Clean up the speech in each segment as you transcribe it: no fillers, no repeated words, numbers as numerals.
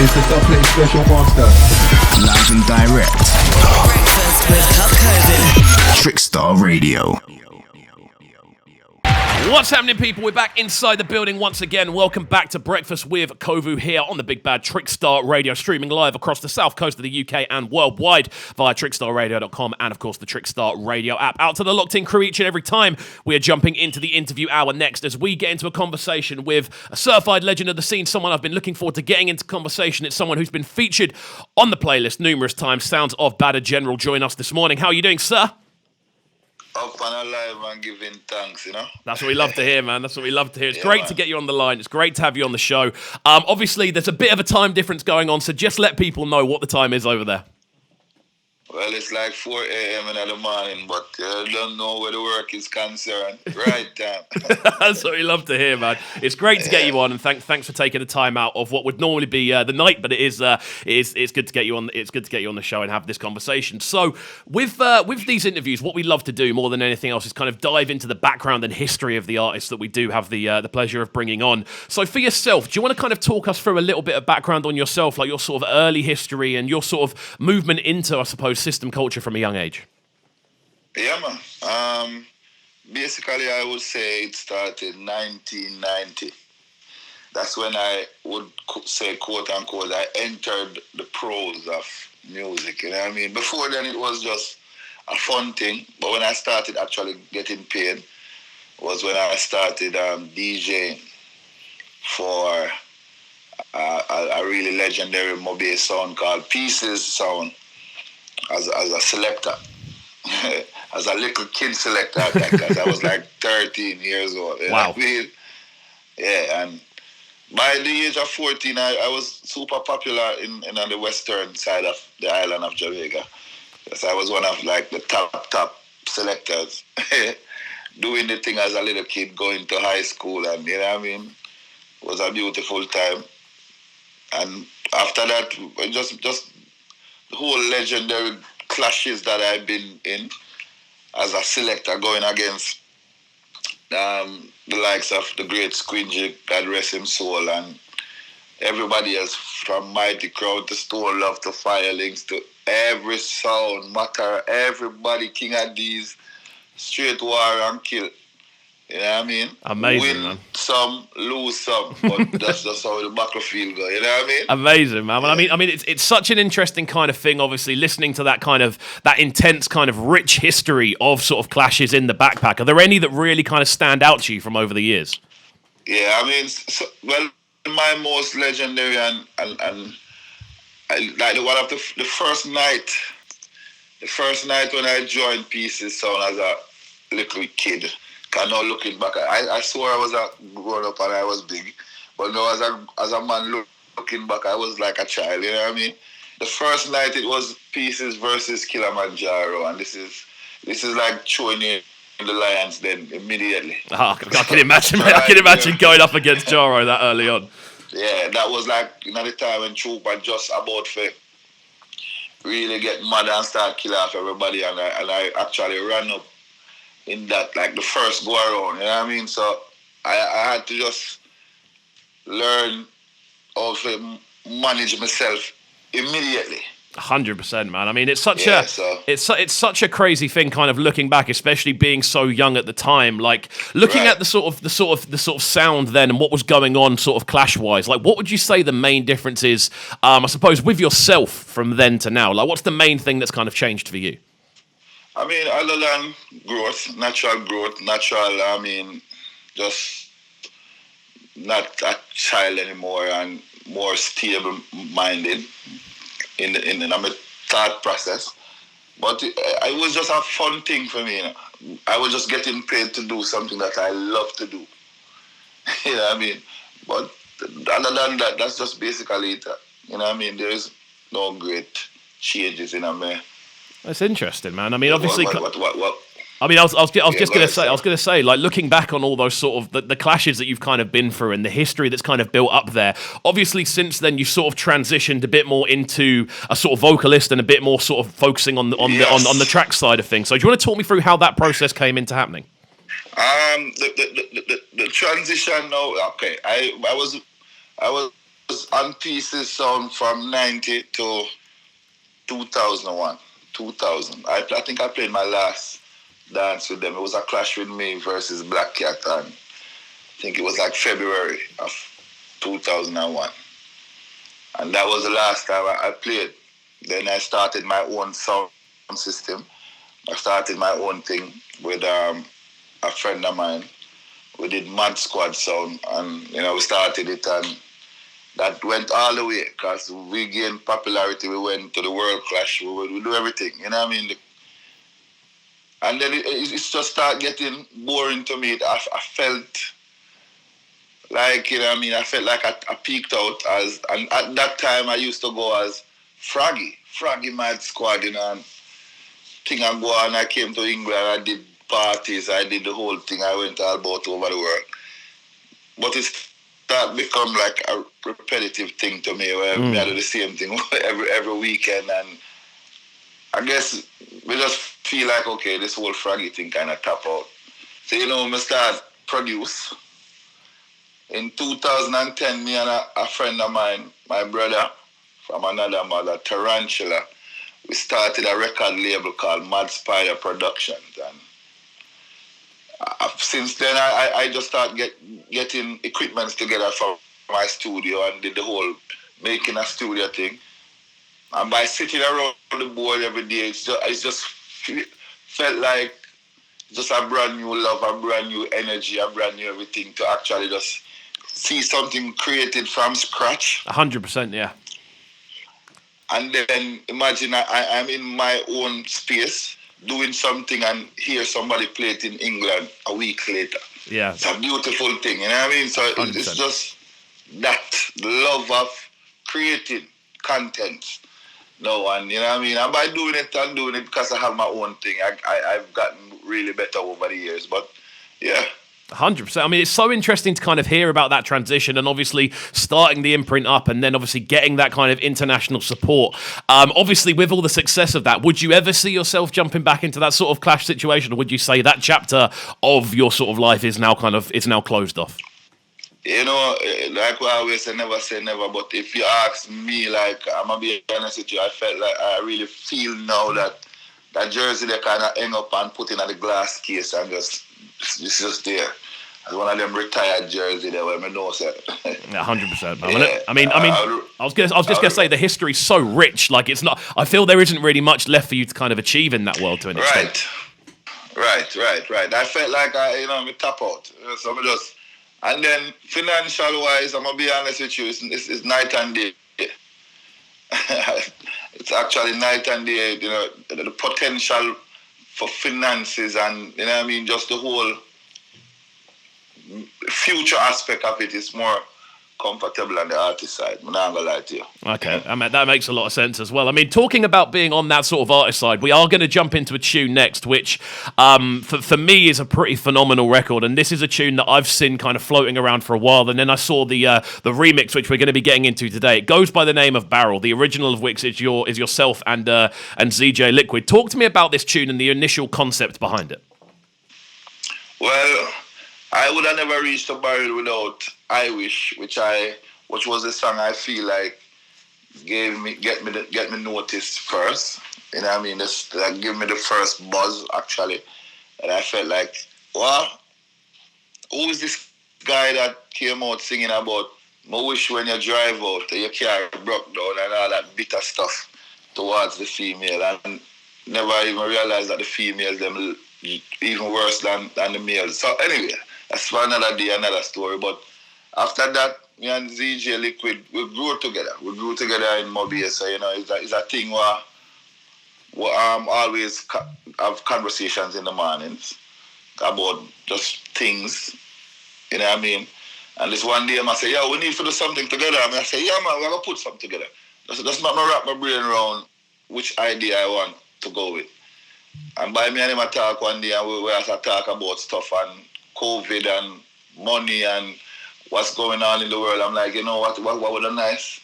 It's the Top Play Special Master. Live and direct. Breakfast with CubCamTV. Trickstar Radio. What's happening, people? We're back inside the building once again. Welcome back to Breakfast with KXVU here on the Big Bad Trickstar Radio, streaming live across the south coast of the UK and worldwide via trickstarradio.com and, of course, the Trickstar Radio app. Out to the locked-in crew each and every time we are jumping into the interview hour next as we get into a conversation with a certified legend of the scene, someone I've been looking forward to getting into conversation. It's someone who's been featured on the playlist numerous times. Sounds of BADDA General join us this morning. How are you doing, sir? Up and alive and giving thanks, you know? That's what we love to hear, man. That's what we love to hear. It's great to get you on the line. It's great to have you on the show. Obviously, there's a bit of a time difference going on, so just let people know what the time is over there. Well, it's like 4 a.m. in the morning, but I don't know where the work is concerned. Right time. That's what we love to hear, man. It's great to get you on, and thanks for taking the time out of what would normally be the night, but it's good to get you on. It's good to get you on the show and have this conversation. So, with these interviews, what we love to do more than anything else is kind of dive into the background and history of the artists that we do have the pleasure of bringing on. So, for yourself, do you want to kind of talk us through a little bit of background on yourself, like your sort of early history and your sort of movement into, I suppose, system culture from a young age? Yeah, man. Basically, I would say it started 1990. That's when I would say, quote unquote, I entered the pros of music. You know what I mean? Before then, it was just a fun thing. But when I started actually getting paid was when I started DJing for a really legendary Mobile sound called Pieces Sound. As a selector, as a little kid selector, because I was like 13 years old. You wow. know what I mean? Yeah, and by the age of 14, I was super popular in the western side of the island of Jamaica. Because I was one of like the top selectors, doing the thing as a little kid, going to high school, and you know what I mean? It was a beautiful time. And after that, just the whole legendary clashes that I've been in as a selector, going against the likes of the great Squidgy, God rest him soul, and everybody else from Mighty Crowd to Stone Love to Firelinks to every sound matter, everybody, King of D's, Straight War and Kill. You know what I mean? Amazing, Win man. some, lose some, but that's just how the battlefield goes. You know what I mean? Amazing, man. Well, I mean, it's such an interesting kind of thing. Obviously, listening to that intense kind of rich history of sort of clashes in the backpack. Are there any that really kind of stand out to you from over the years? Yeah, I mean, my most legendary and I, like one of the first night when I joined Pieces Sound as a little kid. Cause now looking back, I swore I was grown up and I was big, but now as a man looking back, I was like a child. You know what I mean? The first night it was Pieces versus Kilimanjaro, and this is like throwing in the Lions then immediately. I can imagine. I can imagine going up against Jaro that early on. Yeah, that was like the time when Troop was just about to really get mad and start killing off everybody, and I actually ran up in that, like the first go around, you know what I mean? So I had to just learn how to manage myself immediately. 100%, man. I mean, it's such a crazy thing, kind of looking back, especially being so young at the time. Like looking at the sort of sound then and what was going on, sort of clash wise. Like, what would you say the main difference is? I suppose with yourself from then to now. Like, what's the main thing that's kind of changed for you? I mean, other than natural growth, I mean, just not a child anymore and more stable-minded in my thought process. But it was just a fun thing for me, you know. I was just getting paid to do something that I love to do. You know what I mean? But other than that, that's just basically it. You know what I mean? There is no great changes in me. That's interesting, man. I mean, obviously, what? I mean, I was just going to say, like, looking back on all those sort of the clashes that you've kind of been through and the history that's kind of built up there. Obviously, since then, you sort of transitioned a bit more into a sort of vocalist and a bit more sort of focusing on the track side of things. So, do you want to talk me through how that process came into happening? The transition. No, okay. I was on Pieces Sound from 90 to 2001. 2000. I think I played my last dance with them. It was a Clash with Me versus Black Cat, and I think it was like February of 2001. And that was the last time I played. Then I started my own sound system. I started my own thing with a friend of mine. We did Mad Squad Sound, and we started it, and that went all the way because we gained popularity. We went to the World Clash. We do everything, you know what I mean? And then it just started getting boring to me. I felt like, I felt like I peaked out and at that time I used to go as Froggy Mad Squad, and thing I go on. I came to England, I did parties, I did the whole thing. I went all about over the world. But that become like a repetitive thing to me where I do the same thing every weekend, and I guess we just feel like, okay, this whole Froggy thing kind of tap out. So we start produce. In 2010, me and a friend of mine, my brother from another mother, Tarantula, we started a record label called Mad Spider Productions, and since then, I just started getting equipments together for my studio and did the whole making a studio thing. And by sitting around the board every day, it just felt like just a brand new love, a brand new energy, a brand new everything to actually just see something created from scratch. 100%, yeah. And then imagine I'm in my own space, doing something and hear somebody play it in England a week later. Yeah. It's a beautiful thing, you know what I mean? So 100%. It's just that love of creating content. No, and you know what I mean? And by doing it because I have my own thing. I've gotten really better over the years. But yeah. 100%. I mean, it's so interesting to kind of hear about that transition and obviously starting the imprint up and then obviously getting that kind of international support. Obviously, with all the success of that, would you ever see yourself jumping back into that sort of Clash situation, or would you say that chapter of your sort of life is now closed off? Like what I always say never, but if you ask me, like, I'm going to be honest with you, I felt like I really feel now that jersey they kind of hang up and put in the glass case and it's just there. As one of them retired jersey there where my nose at. 100%. I was just gonna say the history's so rich. Like it's not. I feel there isn't really much left for you to kind of achieve in that world to an extent. Right. I felt like I tap out. So I just, and then financial wise, I'm gonna be honest with you, it's night and day. It's actually night and day. The potential for finances and just the whole future aspect of it is more comfortable on the artist side. I'm not gonna lie to you. Okay, I mean, that makes a lot of sense as well. I mean, talking about being on that sort of artist side, we are going to jump into a tune next, which for me is a pretty phenomenal record. And this is a tune that I've seen kind of floating around for a while. And then I saw the remix, which we're going to be getting into today. It goes by the name of Barrel, the original of which is yourself and ZJ Liquid. Talk to me about this tune and the initial concept behind it. Well, I would have never reached a barrel without I Wish, which was the song I feel like get me noticed first. You know what I mean? That gave me the first buzz actually. And I felt like, wow, who is this guy that came out singing about my wish when you drive out, your car broke down and all that bitter stuff towards the female, and never even realized that the females them even worse than the males. So anyway, that's for another day, another story. But after that, me and ZJ Liquid, we grew together. We grew together in Mobile. So, it's a thing where we always have conversations in the mornings about just things. You know what I mean? And this one day, I say, we need to do something together. I say, yeah, man, we're going to put something together. That's not me wrap my brain around which idea I want to go with. And by me and him talk one day, and we have to talk about stuff and COVID and money and what's going on in the world. I'm like, what would be nice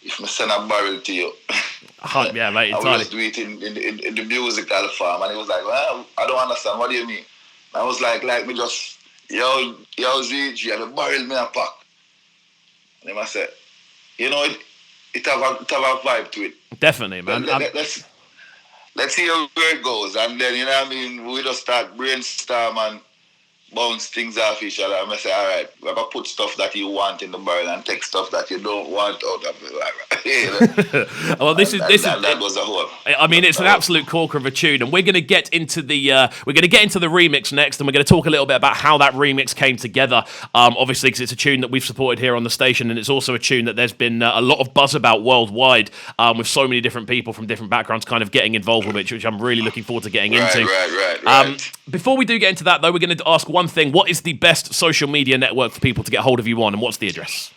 if I send a barrel to you? Yeah, mate, entirely. I would just do it in the musical form. And he was like, well, I don't understand. What do you mean? And I was like me just, yo, ZG, and the barrel me a pack. And he said, you know, it have a vibe to it. Definitely, man. Let's see where it goes, and then, you know what I mean, we just start brainstorm and bounce things off each other. I'm going to say, all right, we're going to put stuff that you want in the barrel and take stuff that you don't want out of it. Well, that was a whole. I mean, it's an absolute corker of a tune, and we're going to get into the remix next, and we're going to talk a little bit about how that remix came together. Obviously, because it's a tune that we've supported here on the station, and it's also a tune that there's been a lot of buzz about worldwide, with so many different people from different backgrounds kind of getting involved with it, which I'm really looking forward to getting into. Right. Before we do get into that, though, we're going to ask one thing: what is the best social media network for people to get hold of you on, and what's the address?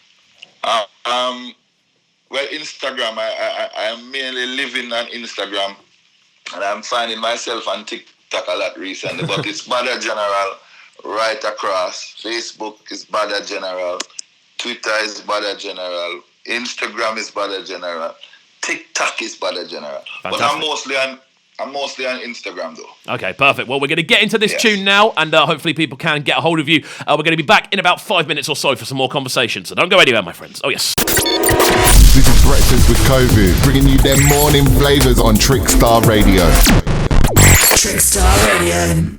Well, Instagram. I am mainly living on Instagram, and I'm finding myself on TikTok a lot recently. But it's BADDA General right across. Facebook is BADDA General. Twitter is BADDA General. Instagram is BADDA General. TikTok is BADDA General. Fantastic. But I'm mostly on Instagram, though. Okay, perfect. Well, we're going to get into this tune now, and hopefully people can get a hold of you. We're going to be back in about 5 minutes or so for some more conversation, so don't go anywhere, my friends. Oh, yes. This is Breakfast with KXVU, bringing you them morning flavors on Trickstar Radio. Trickstar Radio.